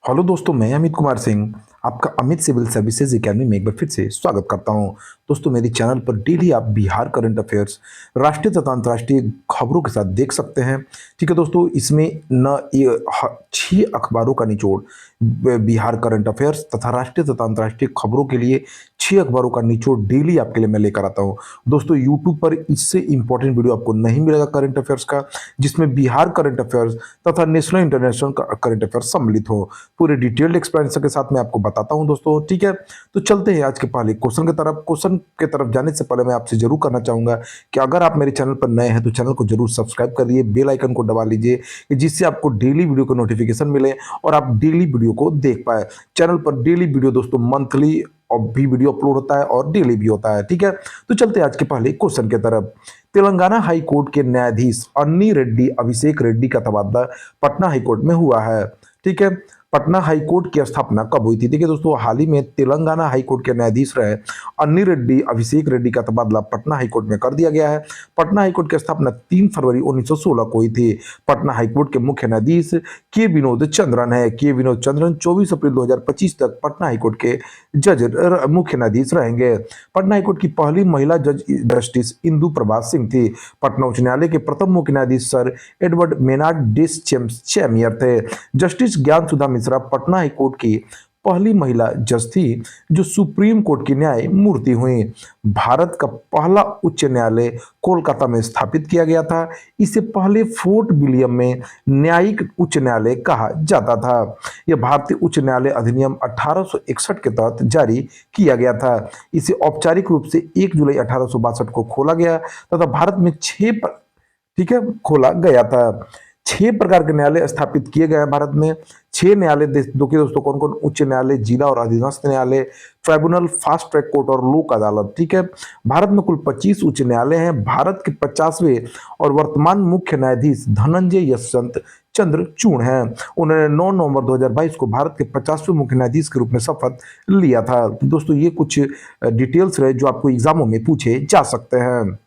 Hello दोस्तों, मैं अमित कुमार सिंह आपका अमित सिविल सर्विसेज एकेडमी में एक बार फिर से स्वागत करता हूं। दोस्तों, मेरे चैनल पर डेली आप बिहार करंट अफेयर्स, राष्ट्रीय तथा अंतर्राष्ट्रीय खबरों के साथ देख सकते हैं। ठीक है दोस्तों, इसमें न ये 6 अखबारों का निचोड़ बिहार करंट अफेयर्स तथा राष्ट्रीय तथा अंतर्राष्ट्रीय खबरों के लिए 6 अखबारों का निचोड़ डेली आपके लिए मैं लेकर आता हूं। दोस्तों, यूट्यूब पर इससे इंपॉर्टेंट वीडियो आपको नहीं मिलेगा करंट अफेयर्स का, जिसमें बिहार करंट अफेयर्स तथा नेशनल इंटरनेशनल करंट अफेयर्स सम्मिलित हो। पूरे डिटेल्ड एक्सप्लेनेशन के साथ मैं आपको बताता हूं दोस्तों। ठीक है, तो चलते हैं आज के पहले क्वेश्चन के तरफ जाने से पहले मैं आपसे जरूर करना चाहूंगा कि अगर आप मेरे चैनल पर नए हैं तो चैनल को जरूर सब्सक्राइब कर लीजिए, बेल आइकन को दबा लीजिए, जिससे आपको डेली वीडियो का नोटिफिकेशन मिले और आप डेली वीडियो को देख पाए। चैनल पर डेली वीडियो दोस्तों मंथली और भी वीडियो अपलोड होता है और डेली भी होता है। ठीक है, तो चलते हैं आज के पहले क्वेश्चन की तरफ। तेलंगाना हाई कोर्ट के न्यायाधीश अन्नी रेड्डी अभिषेक रेड्डी का तबादला पटना हाई कोर्ट में हुआ है। ठीक है, पटना हाई कोर्ट की स्थापना कब हुई थी? देखिए दोस्तों, हाल ही में तेलंगाना हाई कोर्ट के न्यायाधीश रहे अन्नी रेड्डी अभिषेक रेड्डी का तबादला पटना हाई कोर्ट में कर दिया गया है। पटना हाई कोर्ट की स्थापना 3 फरवरी 1916 को हुई थी। पटना हाई कोर्ट के मुख्य न्यायाधीश के विनोद चंद्रन है। के विनोद चंद्रन 24 अप्रैल 2025 तक पटना हाई कोर्ट के जज मुख्य न्यायाधीश रहेंगे। पटना हाई कोर्ट की पहली महिला जज जस्टिस इंदु प्रभा सिंह थी। पटना उच्च न्यायालय के प्रथम मुख्य न्यायाधीश सर एडवर्ड मेनार्ड डिस चैमियर थे। जस्टिस ज्ञान सुधा मिश्रा पटना हाई कोर्ट की पहली महिला जज थी जो सुप्रीम कोर्ट की न्याय मूर्ति हुई। भारत का पहला उच्च न्यायालय कोलकाता में स्थापित किया गया था। इसे पहले फोर्ट विलियम में न्यायिक उच्च न्यायालय कहा जाता था। यह भारतीय उच्च न्यायालय अधिनियम 1861 के तहत जारी किया गया था। इसे औपचारिक रूप से 1 जुलाई 1862 को खोला गया तथा भारत में 6 ठीक है खोला गया था। 6 प्रकार के न्यायालय स्थापित किए गए हैं भारत में। 6 न्यायालय दोस्तों कौन कौन? उच्च न्यायालय, जिला और अधीनस्थ न्यायालय, ट्राइब्यूनल, फास्ट ट्रैक कोर्ट और लोक अदालत। ठीक है, भारत में कुल 25 उच्च न्यायालय हैं। भारत के 50वें और वर्तमान मुख्य न्यायाधीश धनंजय यशवंत चंद्रचूड़ हैं। उन्होंने 9 नवंबर 2022 को भारत के 50वें मुख्य न्यायाधीश के रूप में शपथ लिया था। तो दोस्तों, ये कुछ डिटेल्स रहे जो आपको एग्जामों में पूछे जा सकते हैं।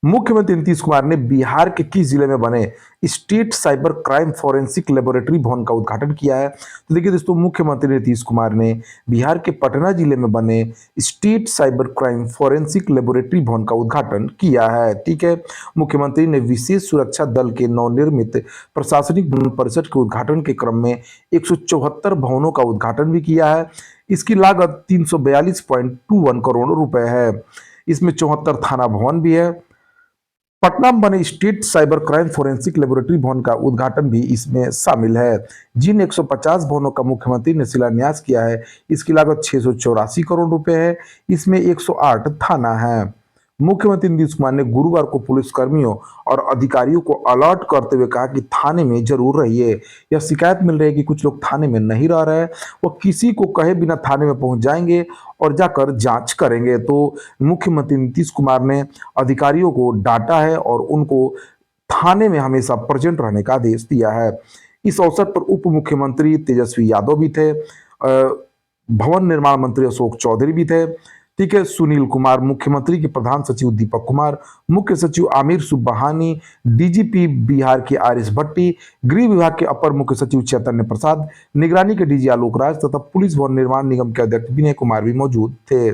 मुख्यमंत्री नीतीश कुमार ने बिहार के किस जिले में बने state cyber crime forensic laboratory भवन का उद्घाटन किया है? तो देखिए दोस्तों, मुख्यमंत्री नीतीश कुमार ने बिहार के पटना जिले में बने state cyber crime forensic laboratory भवन का उद्घाटन किया है। ठीक है, मुख्यमंत्री ने विशेष सुरक्षा दल के नवनिर्मित प्रशासनिक भवन परिसर के उद्घाटन के क्रम में 174 भवनों का उद्घाटन भी किया है। इसकी लागत 342.21 करोड़ रुपए है। इसमें 74 थाना भवन भी है। पटना में बने state cyber crime forensic laboratory भवन का उद्घाटन भी इसमें शामिल है। जिन 150 भवनों का मुख्यमंत्री ने शिलान्यास किया है, इसकी लागत 684 करोड़ रुपए है। इसमें 108 थाना है। मुख्यमंत्री नीतीश कुमार ने गुरुवार को पुलिस कर्मियों और अधिकारियों को अलर्ट करते हुए कहा कि थाने में जरूर रहिए। यह शिकायत मिल रही है कि कुछ लोग थाने में नहीं रह रहे हैं, वो किसी को कहे बिना थाने में पहुंच जाएंगे और जाकर जांच करेंगे। तो मुख्यमंत्री नीतीश कुमार ने अधिकारियों को डांटा है और उनको थाने में हमेशा प्रेजेंट रहने का आदेश दिया है। इस अवसर पर उप मुख्यमंत्री तेजस्वी यादव भी थे, भवन निर्माण मंत्री अशोक चौधरी भी थे। ठीक है, सुनील कुमार, मुख्यमंत्री के प्रधान सचिव दीपक कुमार, मुख्य सचिव आमिर सुब्हानी, डीजीपी बिहार के आरिस भट्टी, गृह विभाग के अपर मुख्य सचिव चैतन्य प्रसाद, निगरानी के डीजी आलोक राज तथा पुलिस भवन निर्माण निगम के अध्यक्ष विनय कुमार भी मौजूद थे।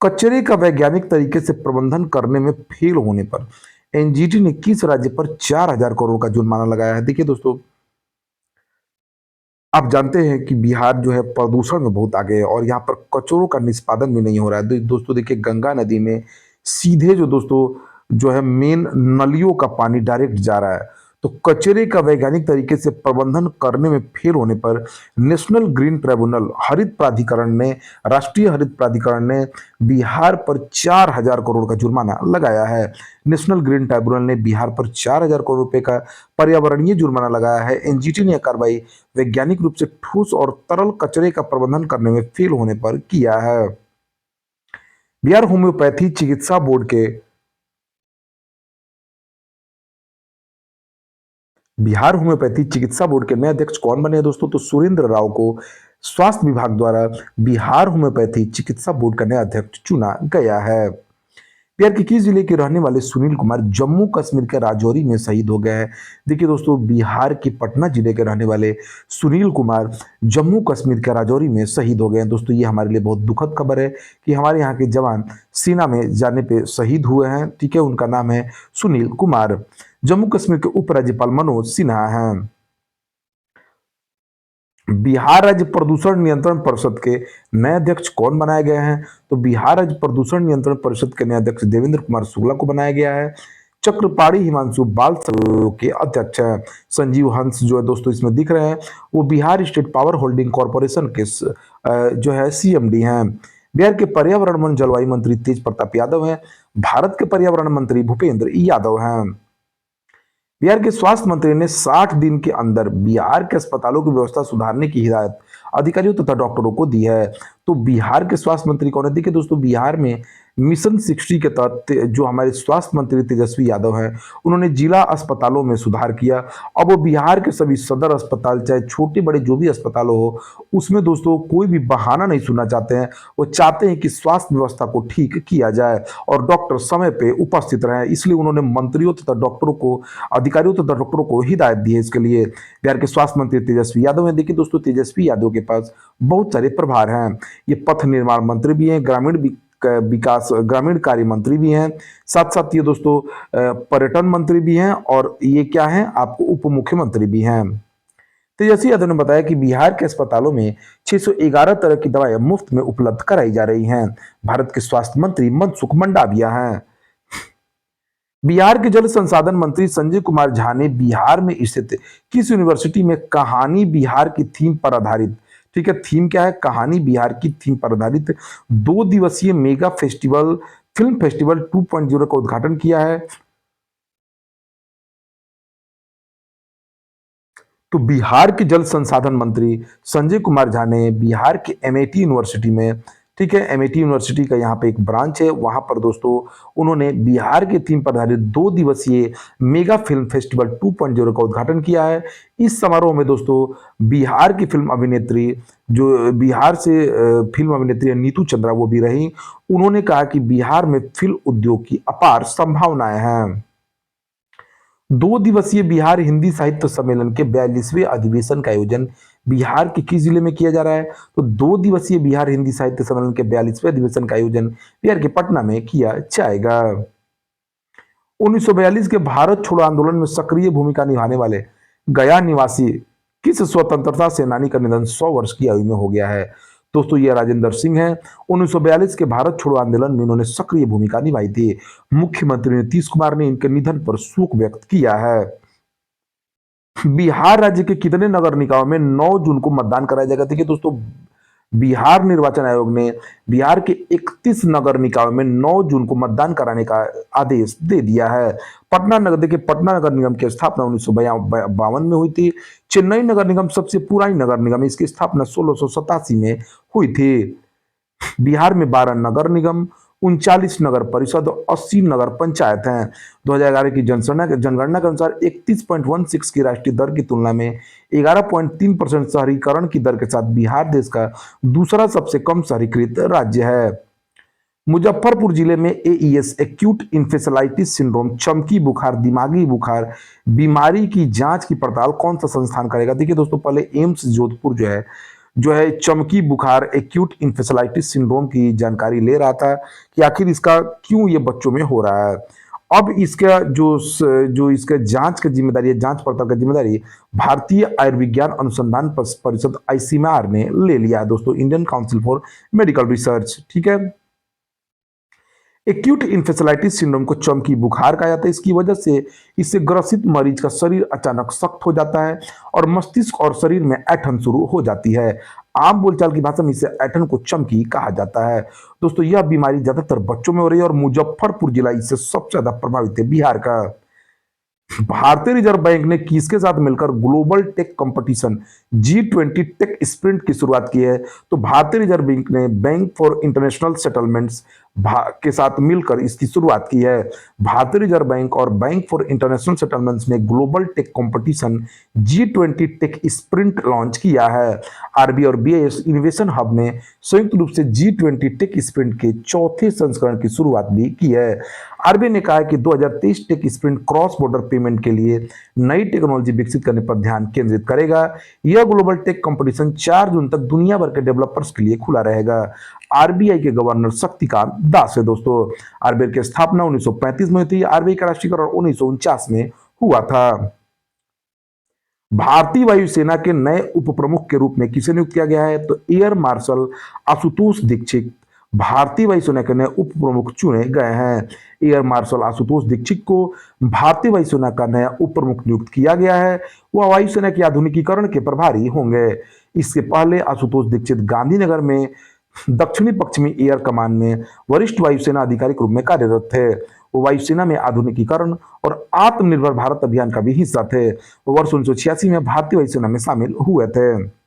कचरे का वैज्ञानिक तरीके से प्रबंधन करने में फेल होने पर एनजीटी ने किस राज्य पर 4000 करोड़ का जुर्माना लगाया है? देखिए दोस्तों, आप जानते हैं कि बिहार जो है प्रदूषण में बहुत आगे है और यहाँ पर कचरों का निष्पादन भी नहीं हो रहा है। दोस्तों देखिए, गंगा नदी में सीधे जो दोस्तों जो है मेन नलियों का पानी डायरेक्ट जा रहा है। तो कचरे का वैज्ञानिक तरीके से प्रबंधन करने में फेल होने पर नेशनल ग्रीन ट्राइब्यूनल हरित प्राधिकरण ने राष्ट्रीय हरित प्राधिकरण ने बिहार पर 4000 करोड़ का जुर्माना लगाया है। नेशनल ग्रीन ट्राइब्यूनल ने बिहार पर 4000 करोड़ रुपए का पर्यावरणीय जुर्माना लगाया है। एनजीटी ने यह कार्रवाई वैज्ञानिक रूप से ठोस और तरल कचरे का प्रबंधन करने में फेल होने पर किया है। बिहार होम्योपैथी चिकित्सा बोर्ड के बिहार होम्योपैथी चिकित्सा बोर्ड के नए अध्यक्ष कौन बने हैं दोस्तों? तो सुरेंद्र राव को स्वास्थ्य विभाग द्वारा बिहार होम्योपैथी चिकित्सा बोर्ड का नया अध्यक्ष चुना गया है। बिहार के किस जिले के रहने वाले सुनील कुमार जम्मू कश्मीर के राजौरी में शहीद हो गए हैं? देखिए दोस्तों, बिहार के पटना जिले के रहने वाले सुनील कुमार जम्मू कश्मीर के राजौरी में शहीद हो गए हैं। दोस्तों, ये हमारे लिए बहुत दुखद खबर है कि हमारे यहाँ के जवान सेना में जाने पे शहीद हुए हैं। ठीक है, उनका नाम है सुनील कुमार। जम्मू कश्मीर के उपराज्यपाल मनोज सिन्हा हैं। बिहार राज्य प्रदूषण नियंत्रण परिषद के नए अध्यक्ष कौन बनाए गए हैं? तो बिहार राज्य प्रदूषण नियंत्रण परिषद के नए अध्यक्ष देवेंद्र कुमार शुक्ला को बनाया गया है। चक्रपाणी हिमांशु बाल समूह के अध्यक्ष हैं संजीव हंस, जो है दोस्तों इसमें दिख रहे हैं, वो Bihar state power holding corporation के जो है सीएमडी हैं। बिहार के पर्यावरण वन जलवायु मंत्री तेज प्रताप यादव हैं। भारत के पर्यावरण मंत्री भूपेंद्र यादव हैं। बिहार के स्वास्थ्य मंत्री ने 60 दिन के अंदर बिहार के अस्पतालों की व्यवस्था सुधारने की हिदायत अधिकारियों तथा डॉक्टरों को दी है। तो बिहार के स्वास्थ्य मंत्री कौन है? देखिए दोस्तों, बिहार में मिशन 60 के तहत जो हमारे स्वास्थ्य मंत्री तेजस्वी यादव हैं, उन्होंने जिला अस्पतालों में सुधार किया। अब वो बिहार के सभी सदर अस्पताल, चाहे छोटे बड़े जो भी अस्पताल हो, उसमें दोस्तों कोई भी बहाना नहीं सुनना चाहते हैं। वो चाहते हैं कि स्वास्थ्य व्यवस्था को ठीक किया जाए और डॉक्टर समय पे उपस्थित रहें। इसलिए उन्होंने मंत्रियों तथा डॉक्टरों को, अधिकारियों तथा डॉक्टरों को हिदायत दी है। इसके लिए बिहार के स्वास्थ्य मंत्री तेजस्वी यादव हैं। देखिए दोस्तों, तेजस्वी यादव के पास बहुत सारे प्रभार हैं। ये पथ निर्माण मंत्री भी हैं, विकास ग्रामीण कार्य मंत्री भी हैं, साथ साथ ये दोस्तों पर्यटन मंत्री भी हैं, और ये क्या हैं, आपको उप मुख्यमंत्री भी हैं। तेजस्वी यादव ने बताया कि बिहार के अस्पतालों में 611 तरह की दवाएं मुफ्त में उपलब्ध कराई जा रही हैं। भारत के स्वास्थ्य मंत्री मनसुख मंडाविया हैं। बिहार के जल संसाधन मंत्री संजय कुमार झा ने बिहार में स्थित किस यूनिवर्सिटी में कहानी बिहार की थीम पर आधारित, ठीक है, थीम क्या है, कहानी बिहार की थीम पर आधारित 2 दिवसीय मेगा फेस्टिवल, फिल्म फेस्टिवल 2.0 का उद्घाटन किया है? तो बिहार के जल संसाधन मंत्री संजय कुमार झा ने बिहार के एमआईटी यूनिवर्सिटी में, ठीक है, एमआईटी यूनिवर्सिटी का यहाँ पे एक ब्रांच है, वहां पर दोस्तों उन्होंने बिहार के थीम पर आधारित 2 दिवसीय मेगा फिल्म फेस्टिवल 2.0 का उद्घाटन किया है। इस समारोह में दोस्तों बिहार की फिल्म अभिनेत्री, जो बिहार से फिल्म अभिनेत्री नीतू चंद्रा वो भी रही। उन्होंने कहा कि बिहार में फिल्म उद्योग की अपार संभावनाएं हैं। 2 दिवसीय बिहार हिंदी साहित्य सम्मेलन के 42वें अधिवेशन का आयोजन बिहार के किस जिले में किया जा रहा है? तो 2 दिवसीय बिहार हिंदी साहित्य सम्मेलन के 42वें अधिवेशन का आयोजन बिहार के पटना में किया जाएगा। 1942 के भारत छोड़ो आंदोलन में सक्रिय भूमिका निभाने वाले गया निवासी किस स्वतंत्रता सेनानी का निधन 100 वर्ष की आयु में हो गया है? दोस्तों, ये राजेंद्र सिंह हैं। 1942 के भारत छोड़ो आंदोलन में इन्होंने सक्रिय भूमिका निभाई थी। मुख्यमंत्री नीतीश कुमार ने इनके निधन पर शोक व्यक्त किया है। बिहार राज्य के कितने नगर निकायों में 9 जून को मतदान कराया जाएगा? देखिए दोस्तों, बिहार निर्वाचन आयोग ने बिहार के 31 नगर निकायों में 9 जून को मतदान कराने का आदेश दे दिया है। पटना नगर, देखिए पटना नगर निगम की स्थापना 1952 में हुई थी। चेन्नई नगर निगम सबसे पुरानी नगर निगम है, इसकी स्थापना 1687 में हुई थी। बिहार में 12 नगर निगम, 39 नगर परिषद और 80 नगर पंचायत हैं। 2011 की जनगणना के अनुसार 31.16 की राष्ट्रीय दर की तुलना में 11.3% शहरीकरण की दर के साथ बिहार देश का दूसरा सबसे कम शहरीकृत राज्य है। मुजफ्फरपुर जिले में एईएस एक्यूट इंफेसाइटिस सिंड्रोम, चमकी बुखार, दिमागी बुखार बीमारी की जांच की पड़ताल कौन सा संस्थान करेगा? देखिए दोस्तों, पहले एम्स जोधपुर जो है चमकी बुखार एक्यूट इंफेसाइटिस सिंड्रोम की जानकारी ले रहा था कि आखिर इसका क्यों ये बच्चों में हो रहा है। अब इसका जो इसका जांच की जिम्मेदारी है, जांच पड़ताल की जिम्मेदारी भारतीय आयुर्विज्ञान अनुसंधान परिषद आईसीएमआर ने ले लिया है दोस्तों, Indian council for medical research. ठीक है, एक्यूट इंफेसाइटिस सिंड्रोम को चमकी बुखार कहा जाता है। इसकी वजह से इससे ग्रसित मरीज का शरीर अचानक सख्त हो जाता है और मस्तिष्क और शरीर में ऐंठन शुरू हो जाती है। आम बोलचाल की भाषा में इसे ऐंठन को चमकी कहा जाता है। दोस्तों, यह बीमारी ज्यादातर बच्चों में हो रही है और मुजफ्फरपुर जिला इससे सबसे ज्यादा प्रभावित है बिहार का। भारतीय रिजर्व बैंक ने किसके साथ मिलकर global tech competition G20 tech sprint की शुरुआत की है? तो भारतीय रिजर्व बैंक ने बैंक फॉर इंटरनेशनल सेटलमेंट्स के साथ मिलकर इसकी शुरुआत की है। भारतीय रिजर्व बैंक और बैंक फॉर इंटरनेशनल सेटलमेंट्स ने global tech competition G20 tech sprint launch किया है। आरबीआई और बीआईएस इनोवेशन हब ने संयुक्त रूप से G20 टेक स्प्रिंट के चौथे संस्करण की शुरुआत भी की है। आरबीआई ने कहा है कि 2023 tech sprint cross border payment के लिए नई टेक्नोलॉजी विकसित करने पर ध्यान केंद्रित करेगा। यह ग्लोबल टेक कंपटीशन 4 जून तक दुनिया भर के डेवलपर्स के लिए खुला रहेगा। आरबीआई के गवर्नर शक्तिकांत दास है दोस्तों। आरबीआई की स्थापना 1935 में हुई थी। आरबीआई का राष्ट्रीयकरण 1949 में हुआ था। भारतीय वायुसेना के नए उप प्रमुख के रूप में किसे नियुक्त किया गया है? तो एयर मार्शल आशुतोष दीक्षित भारतीय वायुसेना के नए उप प्रमुख चुने गए हैं। एयर मार्शल आशुतोष दीक्षित को भारतीय वायुसेना का नया उप प्रमुख नियुक्त किया गया है। वह वायुसेना के आधुनिकीकरण के प्रभारी होंगे। इसके पहले आशुतोष दीक्षित गांधीनगर में दक्षिणी पश्चिमी एयर कमान में वरिष्ठ वायुसेना अधिकारी के रूप में कार्यरत थे। वो वायुसेना में आधुनिकीकरण और आत्मनिर्भर भारत अभियान का भी हिस्सा थे। वो वर्ष 1986 में भारतीय वायुसेना में शामिल हुए थे।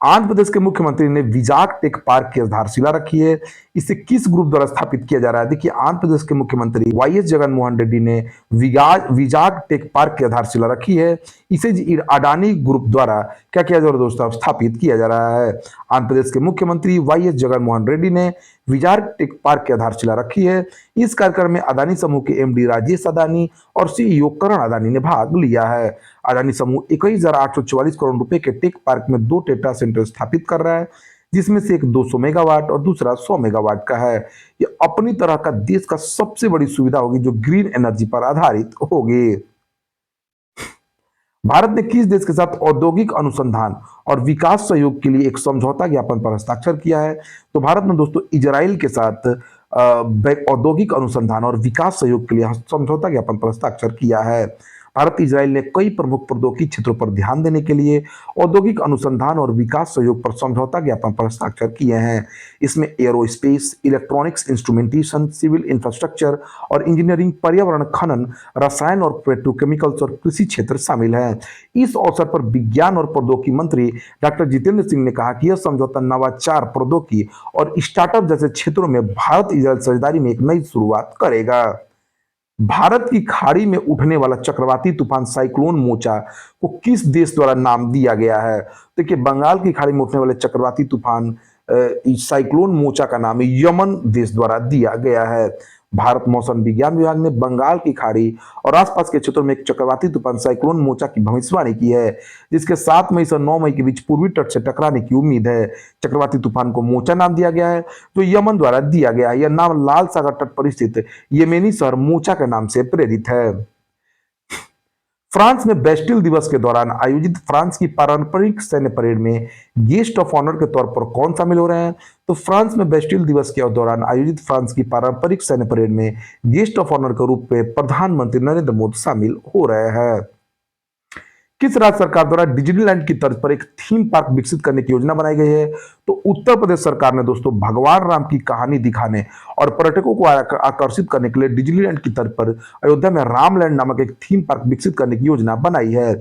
आंध्र प्रदेश के मुख्यमंत्री ने विजाग टेक पार्क की आधारशिला रखी है। इसे किस ग्रुप द्वारा स्थापित किया जा रहा है? देखिए, आंध्र प्रदेश के मुख्यमंत्री वाईएस जगनमोहन रेड्डी ने विजाग टेक पार्क की आधारशिला रखी है। इसे अडानी ग्रुप द्वारा क्या किया जा रहा है दोस्तों? स्थापित किया जा रहा है। आंध्र प्रदेश के मुख्यमंत्री वाईएस जगनमोहन रेड्डी ने विजाग टेक पार्क की आधारशिला रखी है। इस कार्यक्रम में अदानी समूह के एमडी राजेश अदानी और सीईओ करण अदानी ने भाग लिया है। अदानी समूह 21,844 करोड़ रुपए के टेक पार्क में 2 डेटा सेंटर स्थापित कर रहा है, जिसमें से एक 200 मेगावाट और दूसरा 100 मेगावाट का है। ये अपनी तरह का देश का सबसे बड़ी सुविधा होगी जो ग्रीन एनर्जी पर आधारित होगी। भारत ने किस देश के साथ औद्योगिक अनुसंधान और विकास सहयोग के लिए एक समझौता ज्ञापन पर हस्ताक्षर किया है? तो भारत ने दोस्तों इजराइल के साथ औद्योगिक अनुसंधान और विकास सहयोग के लिए समझौता ज्ञापन पर हस्ताक्षर किया है। भारत इजराइल ने कई प्रमुख प्रौद्योगिकी क्षेत्रों पर ध्यान देने के लिए औद्योगिक अनुसंधान और विकास सहयोग पर समझौता ज्ञापन पर हस्ताक्षर किए हैं। इसमें aerospace, electronics instrumentation, civil infrastructure और इंजीनियरिंग, पर्यावरण, खनन, रसायन और पेट्रोकेमिकल्स और कृषि क्षेत्र शामिल हैं। इस अवसर पर विज्ञान और प्रौद्योगिकी मंत्री डॉक्टर जितेंद्र सिंह ने कहा कि यह समझौता नवाचार, प्रौद्योगिकी और स्टार्टअप जैसे क्षेत्रों में भारत इजराइल साझेदारी में एक नई शुरुआत करेगा। भारत की खाड़ी में उठने वाला चक्रवाती तूफान साइक्लोन मोचा को किस देश द्वारा नाम दिया गया है? देखिए, बंगाल की खाड़ी में उठने वाले चक्रवाती तूफान साइक्लोन मोचा का नाम यमन देश द्वारा दिया गया है। भारत मौसम विज्ञान विभाग ने बंगाल की खाड़ी और आसपास के क्षेत्रों में एक चक्रवाती तूफान साइक्लोन मोचा की भविष्यवाणी की है, जिसके 7 मई से 9 मई के बीच पूर्वी तट से टकराने की उम्मीद है। चक्रवाती तूफान को मोचा नाम दिया गया है, जो यमन द्वारा दिया गया है। यह नाम लाल सागर तट पर स्थित येमेनी शहर मोचा के नाम से प्रेरित है। फ्रांस में बेस्टिल दिवस के दौरान आयोजित फ्रांस की पारंपरिक सैन्य परेड में गेस्ट ऑफ ऑनर के तौर पर कौन शामिल हो रहे हैं? तो फ्रांस में बेस्टिल दिवस के दौरान आयोजित फ्रांस की पारंपरिक सैन्य परेड में गेस्ट ऑफ ऑनर के रूप में प्रधानमंत्री नरेंद्र मोदी शामिल हो रहे हैं। किस राज्य सरकार द्वारा डिज्नीलैंड की तर्ज पर एक थीम पार्क विकसित करने की योजना बनाई गई है? तो उत्तर प्रदेश सरकार ने दोस्तों भगवान राम की कहानी दिखाने और पर्यटकों को आकर्षित करने के लिए डिज्नीलैंड की तर्ज पर अयोध्या में रामलैंड नामक एक थीम पार्क विकसित करने की योजना बनाई है।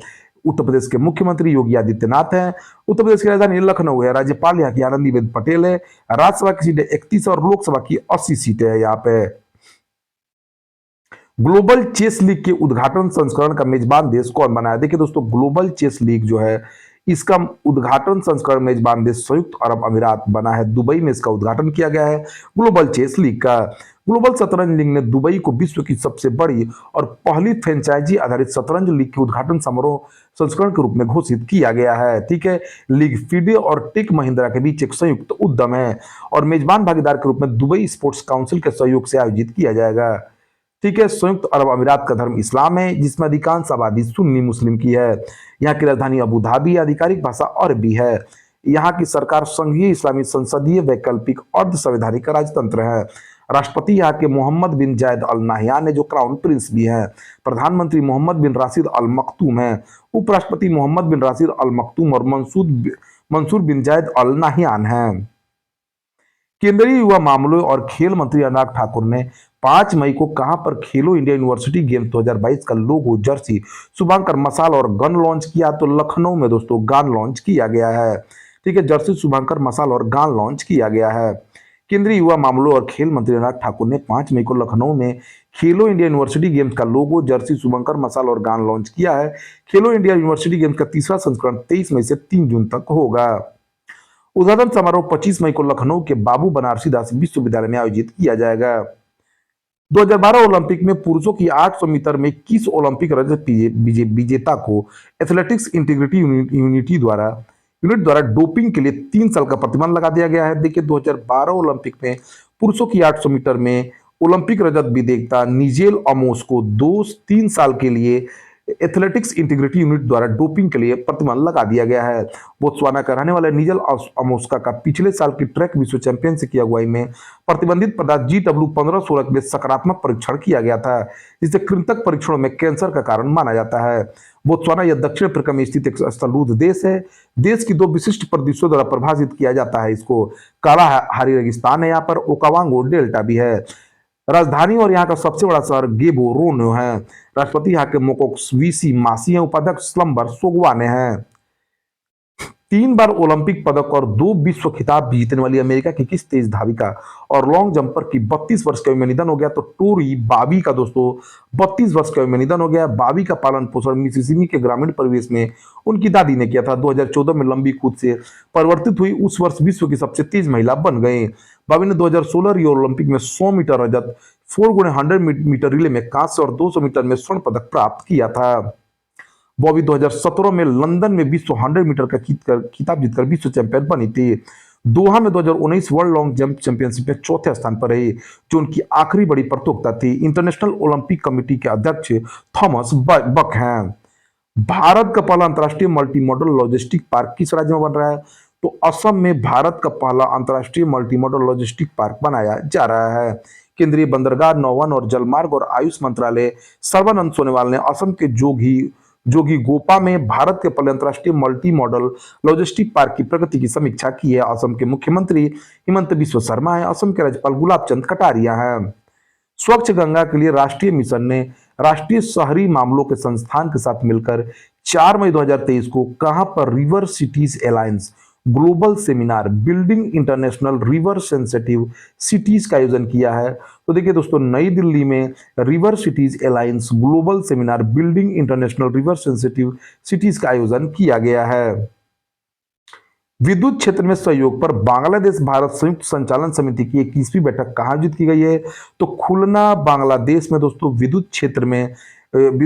उत्तर प्रदेश के मुख्यमंत्री योगी आदित्यनाथ हैं। उत्तर प्रदेश की राजधानी लखनऊ है। राज्यपाल यहाँ की आनंदीबेन पटेल है। राज्यसभा की सीटें 31 और लोकसभा की 80 सीटें हैं यहाँ पे। ग्लोबल चेस लीग के उद्घाटन संस्करण का मेजबान देश कौन बना है? देखिए दोस्तों, ग्लोबल चेस लीग जो है इसका उद्घाटन संस्करण मेजबान देश संयुक्त अरब अमीरात बना है। दुबई में इसका उद्घाटन किया गया है ग्लोबल चेस लीग का। ग्लोबल शतरंज लीग ने दुबई को विश्व की सबसे बड़ी और पहली फ्रेंचाइजी आधारित शतरंज लीग के उद्घाटन समारोह संस्करण के रूप में घोषित किया गया है। ठीक है, लीग फीडे और टेक महिंद्रा के बीच एक संयुक्त उद्यम है और मेजबान भागीदार के रूप में दुबई स्पोर्ट्स काउंसिल के सहयोग से आयोजित किया जाएगा। ठीक है, संयुक्त अरब अमीरात का धर्म इस्लाम है, जिसमें अधिकांश आबादी सुन्नी मुस्लिम की है। यहाँ की राजधानी अबू धाबी, आधिकारिक भाषा अरबी है। यहाँ की सरकार संघीय इस्लामी संसदीय वैकल्पिक अर्ध संवैधानिक राजतंत्र है। राष्ट्रपति यहाँ के मोहम्मद बिन जायद अल नाहयान है, जो क्राउन प्रिंस भी हैं। प्रधानमंत्री मोहम्मद बिन राशिद अल मखतूम है। उपराष्ट्रपति मोहम्मद बिन राशिद अल मखतूम और मंसूर बिन जायद अल नाहयान हैं। केंद्रीय युवा मामलों और खेल मंत्री अनुराग ठाकुर ने 5 मई को कहां पर खेलो इंडिया यूनिवर्सिटी गेम्स 2022 का लोगो, जर्सी, शुभांकर मसाल और गन लॉन्च किया? तो लखनऊ में दोस्तों गन लॉन्च किया गया है। ठीक है, जर्सी, शुभांकर मसाल और गन लॉन्च किया गया है। केंद्रीय युवा मामलों और खेल मंत्री अनुराग ठाकुर ने 5 मई को लखनऊ में खेलो इंडिया यूनिवर्सिटी गेम्स का लोगो, जर्सी, शुभंकर मसाल और गान लॉन्च किया है। खेलो इंडिया यूनिवर्सिटी गेम्स का तीसरा संस्करण 23 मई से 3 जून तक होगा। उद्घाटन समारोह 25 मई को लखनऊ के बाबू बनारसी दास विश्वविद्यालय में आयोजित किया जाएगा। 2012 ओलंपिक में पुरुषों की 800 मीटर में 21 ओलंपिक रजत विजेता को एथलेटिक्स इंटीग्रिटी यूनिट द्वारा डोपिंग के लिए 3 साल का प्रतिबंध लगा दिया गया है। देखिए 2012 ओलंपिक में पुरुषों की 800 मीटर में ओलंपिक रजत विजेता निजेल अमोस को 2-3 साल के लिए एथलेटिक्स इंटीग्रिटी यूनिट द्वारा डोपिंग के लिए प्रतिबंध लगा दिया गया है। बोत्सवाना का रहने वाले निजेल अमोस्का का पिछले साल की ट्रैक विश्व चैंपियनशिप की अगुवाई में प्रतिबंधित पदार्थ GW1516 के लिए सकारात्मक परीक्षण किया गया था, जिसे कृंतक परीक्षणों में कैंसर का कारण माना जाता है। बोत्सवाना यह दक्षिण अफ्रीका में स्थित एक स्थलूद देश है। देश की 2 विशिष्ट प्रदेशों द्वारा प्रभावित किया जाता है। इसको काला हारी रेगिस्तान है, यहाँ पर ओकावांगो डेल्टा भी है। राजधानी और यहाँ का सबसे बड़ा शहर गेबोरोने है। राष्ट्रपति यहाँ के मोकोक्सवीसी मासी हैं। उपाध्यक्ष स्लम्बर सोगवाने हैं। 3 बार ओलंपिक पदक और 2 विश्व खिताब जीतने वाली अमेरिका की किस तेज धाविका और लॉन्ग जंपर की 32 वर्ष की उम्र में निधन हो गया? तो टोरी बाबी का दोस्तों 32 वर्ष की उम्र में निधन हो गया। बाबी का पालन पोषण मिसिसिपी के ग्रामीण परिवेश में उनकी दादी ने किया था। 2014 में लंबी कूद से परिवर्तित हुई उस वर्ष विश्व की सबसे तेज महिला बन गए। बाबी ने 2016 रियो ओलंपिक में 100 मीटर रजत, 4x100 मीटर रिले में कांस्य और 200 मीटर में स्वर्ण पदक प्राप्त किया था। बॉबी 2017 में लंदन में विश्व 100 मीटर का खिताब जीतकर विश्व चैंपियन बनी थी। दोहा में 2019 वर्ल्ड लॉन्ग जंप चैंपियनशिप में चौथे स्थान पर रही, जो उनकी आखिरी बड़ी प्रतियोगिता थी। इंटरनेशनल ओलंपिक कमेटी के अध्यक्ष थॉमस बक हैं। भारत का पहला अंतर्राष्ट्रीय मल्टी मॉडल लॉजिस्टिक पार्क किस राज्य में बन रहा है? तो असम में भारत का पहला अंतर्राष्ट्रीय मल्टी मॉडल लॉजिस्टिक पार्क बनाया जा रहा है। केंद्रीय बंदरगाह, नौवन और जलमार्ग और आयुष मंत्रालय सर्बानंद सोनोवाल ने असम के जोगीघोपा में भारत के पहले अंतर्राष्ट्रीय मल्टी मॉडल लॉजिस्टिक पार्क की प्रगति की समीक्षा की है। असम के मुख्यमंत्री हिमंत बिस्व शर्मा है। असम के राज्यपाल गुलाब चंद कटारिया हैं। स्वच्छ गंगा के लिए राष्ट्रीय मिशन ने राष्ट्रीय शहरी मामलों के संस्थान के साथ मिलकर 4 मई 2023 को कहां पर river cities alliance global seminar building international river sensitive cities का आयोजन किया है। तो देखिए दोस्तों, नई दिल्ली में river cities alliance global seminar building international river sensitive cities का आयोजन किया गया है। विद्युत क्षेत्र में सहयोग पर बांग्लादेश भारत संयुक्त संचालन समिति की 21वीं बैठक कहाँ आयोजित की गई है? तो खुलना बांग्लादेश में दोस्तों विद्युत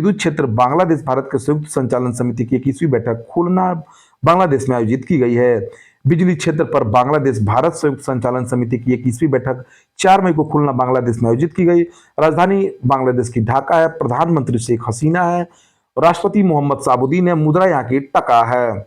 क्षेत्र बांग्लादेश भारत के संयुक्त संचालन समिति की 21वीं बैठक खुलना बांग्लादेश में आयोजित की गई है। बिजली क्षेत्र पर बांग्लादेश भारत संयुक्त संचालन समिति की 21वीं बैठक 4 मई को खुलना बांग्लादेश में आयोजित की गई। राजधानी बांग्लादेश की ढाका है। प्रधानमंत्री शेख हसीना है। राष्ट्रपति मोहम्मद शाहबुद्दीन है। मुद्रा यहाँ की टका है।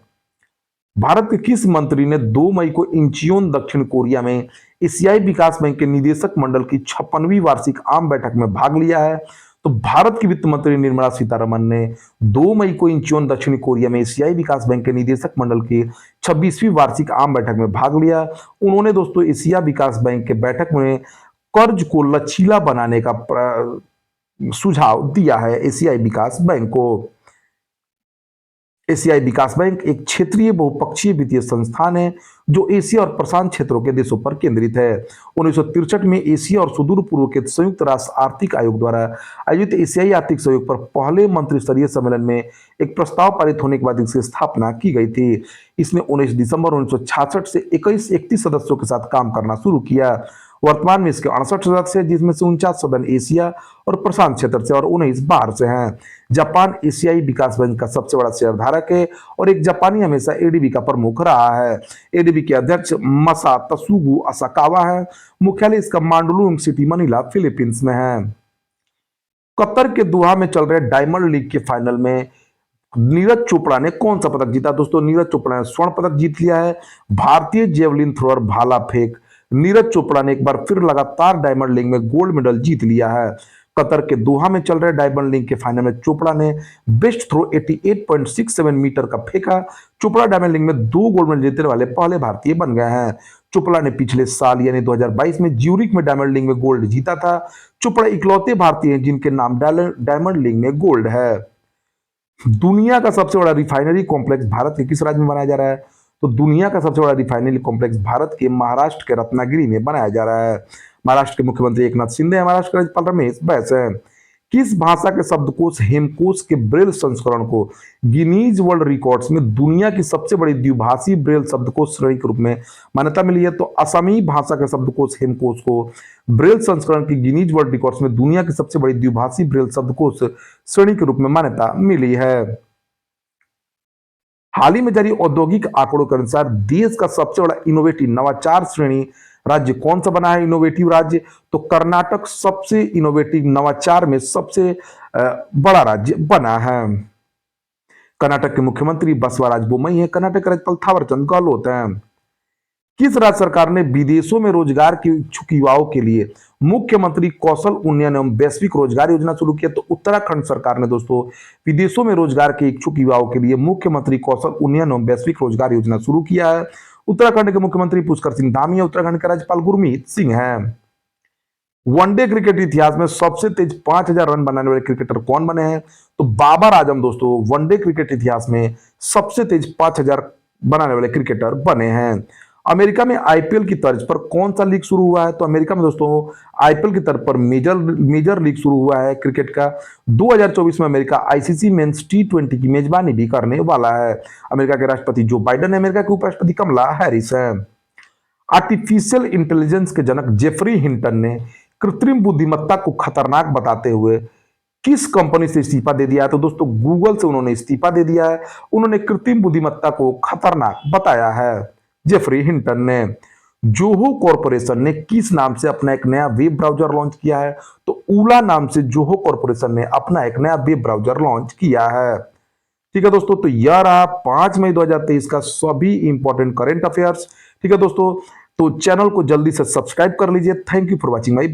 भारत के किस मंत्री ने 2 मई को इंचियोन दक्षिण कोरिया में एशियाई विकास बैंक के निदेशक मंडल की 56वीं वार्षिक आम बैठक में भाग लिया है? तो भारत की वित्त मंत्री निर्मला सीतारमण ने 2 मई को इंचियोन दक्षिण कोरिया में एशियाई विकास बैंक के निदेशक मंडल की 26वीं वार्षिक आम बैठक में भाग लिया। उन्होंने दोस्तों एशिया विकास बैंक के बैठक में कर्ज को लचीला बनाने का सुझाव दिया है एशियाई विकास बैंक को। एशियाई विकास बैंक एक क्षेत्रीय बहुपक्षीय वित्तीय संस्थान है जो एशिया और प्रशांत क्षेत्रों के देशों पर केंद्रित है। 1963 में एशिया और सुदूर पूर्व के संयुक्त राष्ट्र आर्थिक आयोग द्वारा आयोजित एशियाई आर्थिक सहयोग पर पहले मंत्रिस्तरीय सम्मेलन में एक प्रस्ताव पारित होने के बाद इसकी स्थापना की गई थी। इसने 19 दिसंबर 1966 से 31 सदस्यों के साथ काम करना शुरू किया। वर्तमान में इसके 68 सदस्य हैं, जिसमें से 49 सदन एशिया और प्रशांत क्षेत्र से और 19 बाहर से हैं। जापान एशियाई विकास बैंक का सबसे बड़ा शेयरधारक है और एक जापानी हमेशा एडीबी का प्रमुख रहा है। एडीबी के अध्यक्ष मसात्सुगु असाकावा है। मुख्यालय इसका मांडलुंग सिटी मनीला फिलीपींस में है। कतर के दोहा में चल रहे डायमंड लीग के फाइनल में नीरज चोपड़ा ने कौन सा पदक जीता? दोस्तों नीरज चोपड़ा ने स्वर्ण पदक जीत लिया है। भारतीय जेवलिन थ्रोअर भाला फेंक नीरज चोपड़ा ने एक बार फिर लगातार डायमंड लीग में गोल्ड मेडल जीत लिया है। कतर के दोहा में चल रहे डायमंड लीग के फाइनल में चोपड़ा ने बेस्ट थ्रो 88.67 मीटर का फेंका। चोपड़ा डायमंड लीग में 2 गोल्ड मेडल जीतने वाले पहले भारतीय बन गए हैं। चोपड़ा ने पिछले साल यानी 2022 में ज्यूरिक में डायमंड लीग में गोल्ड जीता था। चोपड़ा इकलौते भारतीय हैं जिनके नाम डायमंड लीग में गोल्ड है। दुनिया का सबसे बड़ा रिफाइनरी कॉम्प्लेक्स भारत के किस राज्य में बनाया जा रहा है? तो दुनिया का सबसे बड़ा रिफाइनरी कॉम्प्लेक्स भारत के महाराष्ट्र के रत्नागिरी में बनाया जा रहा है। महाराष्ट्र के मुख्यमंत्री एकनाथ शिंदे हैं, महाराष्ट्र के राज्यपाल रमेश बैस हैं। किस भाषा के शब्दकोश हेमकोश के ब्रेल संस्करण को गिनीज वर्ल्ड रिकॉर्ड्स में दुनिया की सबसे बड़ी द्विभाषी ब्रेल शब्दकोश श्रेणी के रूप में मान्यता मिली है? तो असमी भाषा के शब्दकोश हेमकोश को ब्रेल संस्करण की गिनीज वर्ल्ड रिकॉर्ड्स में दुनिया की सबसे बड़ी द्विभाषी ब्रेल शब्दकोश श्रेणी के रूप में मान्यता मिली है। हाल ही में जारी औद्योगिक आंकड़ों के अनुसार देश का सबसे बड़ा इनोवेटिव नवाचार श्रेणी राज्य कौन सा बना है? इनोवेटिव राज्य तो कर्नाटक सबसे इनोवेटिव नवाचार में सबसे बड़ा राज्य बना है। कर्नाटक के मुख्यमंत्री बसवराज बोम्मई है, कर्नाटक के राज्यपाल थावरचंद गहलोत हैं। किस राज्य सरकार ने विदेशों में रोजगार के इच्छुक युवाओं के लिए मुख्यमंत्री कौशल उन्नयन एवं वैश्विक रोजगार योजना शुरू किया? तो उत्तराखंड सरकार ने दोस्तों विदेशों में रोजगार के इच्छुक युवाओं के लिए मुख्यमंत्री कौशल उन्नयन एवं वैश्विक रोजगार योजना शुरू किया है। उत्तराखंड के मुख्यमंत्री पुष्कर सिंह धामी है, उत्तराखंड के राज्यपाल गुरमीत सिंह हैं। वनडे क्रिकेट इतिहास में सबसे तेज 5000 रन बनाने वाले क्रिकेटर कौन बने हैं? तो बाबर आजम दोस्तों वनडे क्रिकेट इतिहास में सबसे तेज 5000 बनाने वाले क्रिकेटर बने हैं। अमेरिका में आईपीएल की तर्ज पर कौन सा लीग शुरू हुआ है? तो अमेरिका में दोस्तों आईपीएल की तर्ज पर मेजर लीग शुरू हुआ है क्रिकेट का। 2024 में अमेरिका आईसीसी मेंस टी20 की मेजबानी भी करने वाला है। अमेरिका के राष्ट्रपति जो बाइडेन है, अमेरिका के उपराष्ट्रपति कमला हैरिस है। आर्टिफिशियल इंटेलिजेंस के जनक जेफरी हिंटन ने कृत्रिम बुद्धिमत्ता को खतरनाक बताते हुए किस कंपनी से इस्तीफा दे दिया है? तो दोस्तों गूगल से उन्होंने इस्तीफा दे दिया है। उन्होंने कृत्रिम बुद्धिमत्ता को खतरनाक बताया है जेफरी हिंटन ने। जोहो कॉरपोरेशन ने किस नाम से अपना एक नया वेब ब्राउजर लॉन्च किया है? तो ऊला नाम से जोहो कॉरपोरेशन ने अपना एक नया वेब ब्राउजर लॉन्च किया है। ठीक है दोस्तों, तो यह रहा 5 मई 2023 का सभी इंपॉर्टेंट करंट अफेयर्स। ठीक है दोस्तों, तो चैनल को जल्दी से सब्सक्राइब कर लीजिए। Thank you for watching my